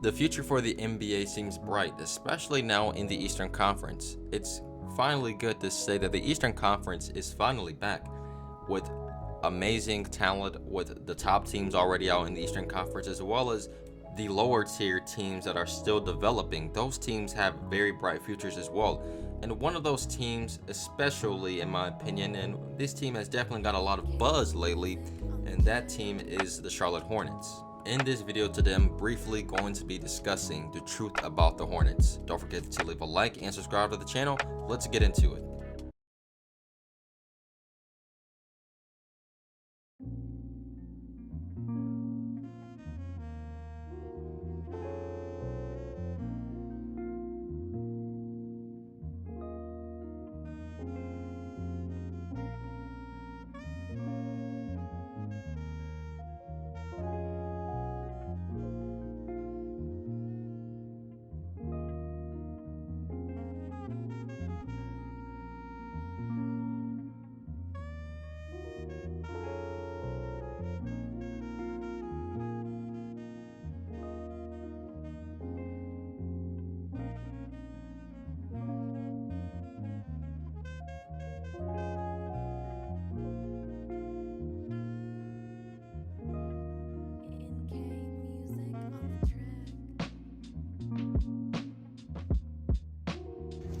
The future for the NBA seems bright, especially now in the Eastern Conference. It's finally good to say that the Eastern Conference is finally back with amazing talent, with the top teams already out in the Eastern Conference, as well as the lower tier teams that are still developing. Those teams have very bright futures as well. And one of those teams, especially in my opinion, and this team has definitely got a lot of buzz lately, and that team is the Charlotte Hornets. In this video today, I'm briefly going to be discussing the truth about the Hornets. Don't forget to leave a like and subscribe to the channel. Let's get into it.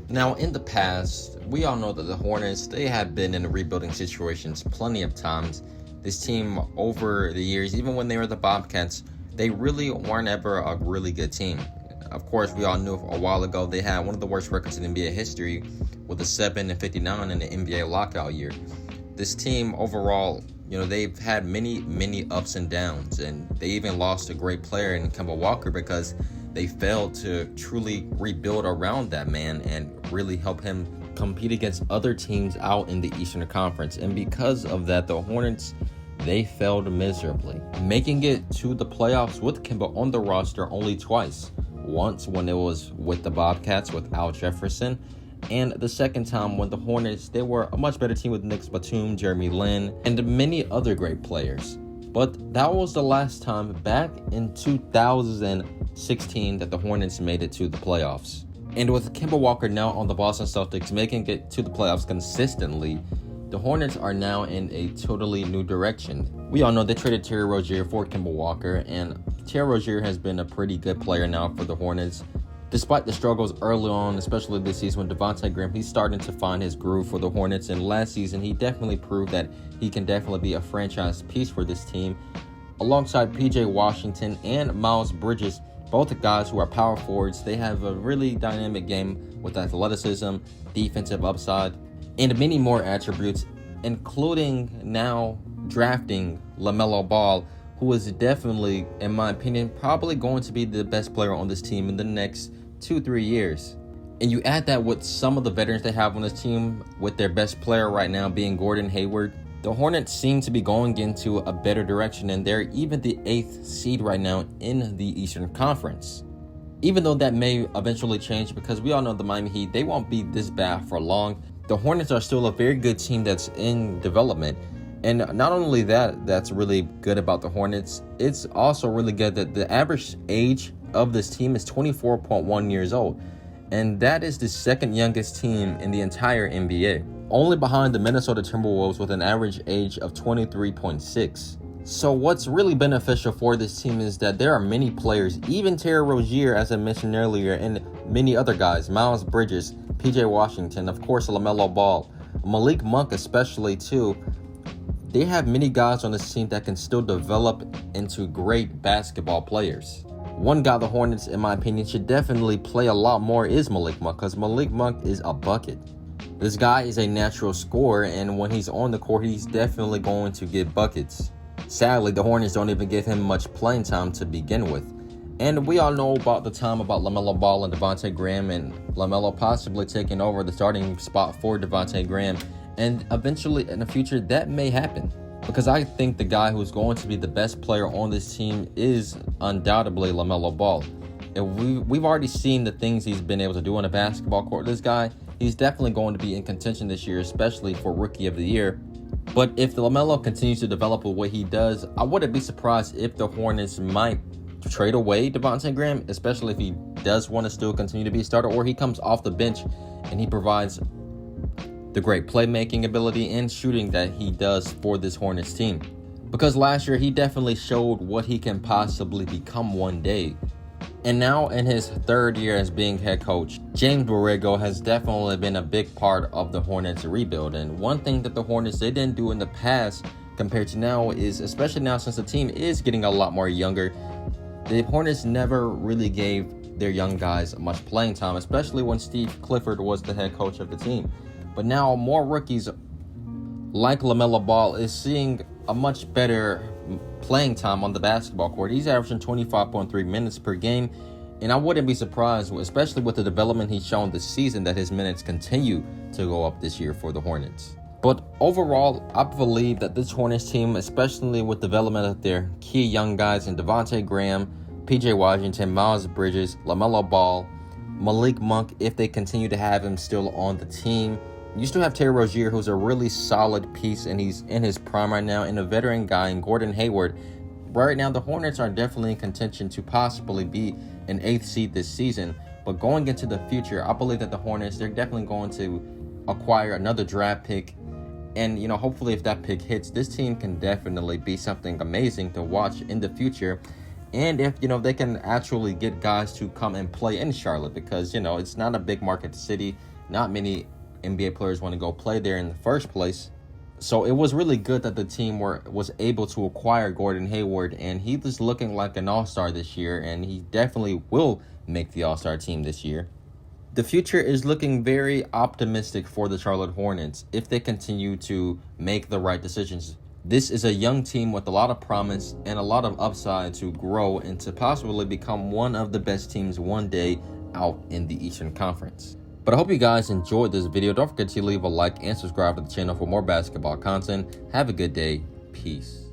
Now, in the past, we all know that the Hornets, they have been in rebuilding situations plenty of times. This team, over the years, even when they were the Bobcats, they really weren't ever a really good team. Of course, we all knew a while ago they had one of the worst records in NBA history with a 7-59 in the NBA lockout year. This team overall, they've had many ups and downs, and they even lost a great player in Kemba Walker because they failed to truly rebuild around that man and really help him compete against other teams out in the Eastern Conference. And because of that, the Hornets, they failed miserably, making it to the playoffs with Kemba on the roster only twice. Once when it was with the Bobcats with Al Jefferson, and the second time when the Hornets, they were a much better team with Nick Batum, Jeremy Lin, and many other great players. But that was the last time back in 2016 that the Hornets made it to the playoffs. And with Kemba Walker now on the Boston Celtics making it to the playoffs consistently, the Hornets are now in a totally new direction. We all know they traded Terry Rozier for Kemba Walker, and Terry Rozier has been a pretty good player now for the Hornets. Despite the struggles early on, especially this season with Devontae Graham, he's starting to find his groove for the Hornets. And last season, he definitely proved that he can definitely be a franchise piece for this team. Alongside PJ Washington and Miles Bridges, both guys who are power forwards, they have a really dynamic game with athleticism, defensive upside, and many more attributes, including now drafting LaMelo Ball, who is definitely, in my opinion, probably going to be the best player on this team in the next 2-3 years. And you add that with some of the veterans they have on this team, with their best player right now being Gordon Hayward, the Hornets seem to be going into a better direction, and they're even the 8th seed right now in the Eastern Conference. Even though that may eventually change, because we all know the Miami Heat, they won't be this bad for long. The Hornets are still a very good team that's in development. And not only that, that's really good about the Hornets, it's also really good that the average age of this team is 24.1 years old. And that is the second youngest team in the entire NBA, only behind the Minnesota Timberwolves with an average age of 23.6. So what's really beneficial for this team is that there are many players, even Terry Rozier, as I mentioned earlier, and many other guys, Miles Bridges, PJ Washington, of course, LaMelo Ball, Malik Monk especially too. They have many guys on this team that can still develop into great basketball players. One guy the Hornets, in my opinion, should definitely play a lot more is Malik Monk, because Malik Monk is a bucket. This guy is a natural scorer, and when he's on the court, he's definitely going to get buckets. Sadly, the Hornets don't even give him much playing time to begin with. And we all know about the time about LaMelo Ball and Devontae Graham, and LaMelo possibly taking over the starting spot for Devontae Graham. And eventually in the future, that may happen, because I think the guy who's going to be the best player on this team is undoubtedly LaMelo Ball. And we've already seen the things he's been able to do on a basketball court. This guy, he's definitely going to be in contention this year, especially for Rookie of the Year. But if LaMelo continues to develop the way he does, I wouldn't be surprised if the Hornets might trade away Devontae Graham, especially if he does want to still continue to be a starter, or he comes off the bench and he provides the great playmaking ability and shooting that he does for this Hornets team. Because last year he definitely showed what he can possibly become one day. And now in his third year as being head coach, James Borrego has definitely been a big part of the Hornets rebuild. And one thing that the Hornets, they didn't do in the past compared to now is, especially now since the team is getting a lot more younger, the Hornets never really gave their young guys much playing time, especially when Steve Clifford was the head coach of the team. But now more rookies like LaMelo Ball is seeing a much better playing time on the basketball court. He's averaging 25.3 minutes per game, and I wouldn't be surprised, especially with the development he's shown this season, that his minutes continue to go up this year for the Hornets. But overall, I believe that this Hornets team, especially with development of their key young guys in Devontae Graham, PJ Washington, Miles Bridges, LaMelo Ball, Malik Monk, if they continue to have him still on the team. You still have Terry Rozier, who's a really solid piece, and he's in his prime right now, and a veteran guy in Gordon Hayward. Right now, the Hornets are definitely in contention to possibly be an 8th seed this season. But going into the future, I believe that the Hornets, they're definitely going to acquire another draft pick. And, hopefully if that pick hits, this team can definitely be something amazing to watch in the future. And if, they can actually get guys to come and play in Charlotte, because, it's not a big market city. Not many NBA players want to go play there in the first place. So it was really good that the team was able to acquire Gordon Hayward, and he was looking like an all-star this year, and he definitely will make the all-star team this year. The future is looking very optimistic for the Charlotte Hornets if they continue to make the right decisions. This is a young team with a lot of promise and a lot of upside to grow and to possibly become one of the best teams one day out in the Eastern Conference. But I hope you guys enjoyed this video. Don't forget to leave a like and subscribe to the channel for more basketball content. Have a good day. Peace.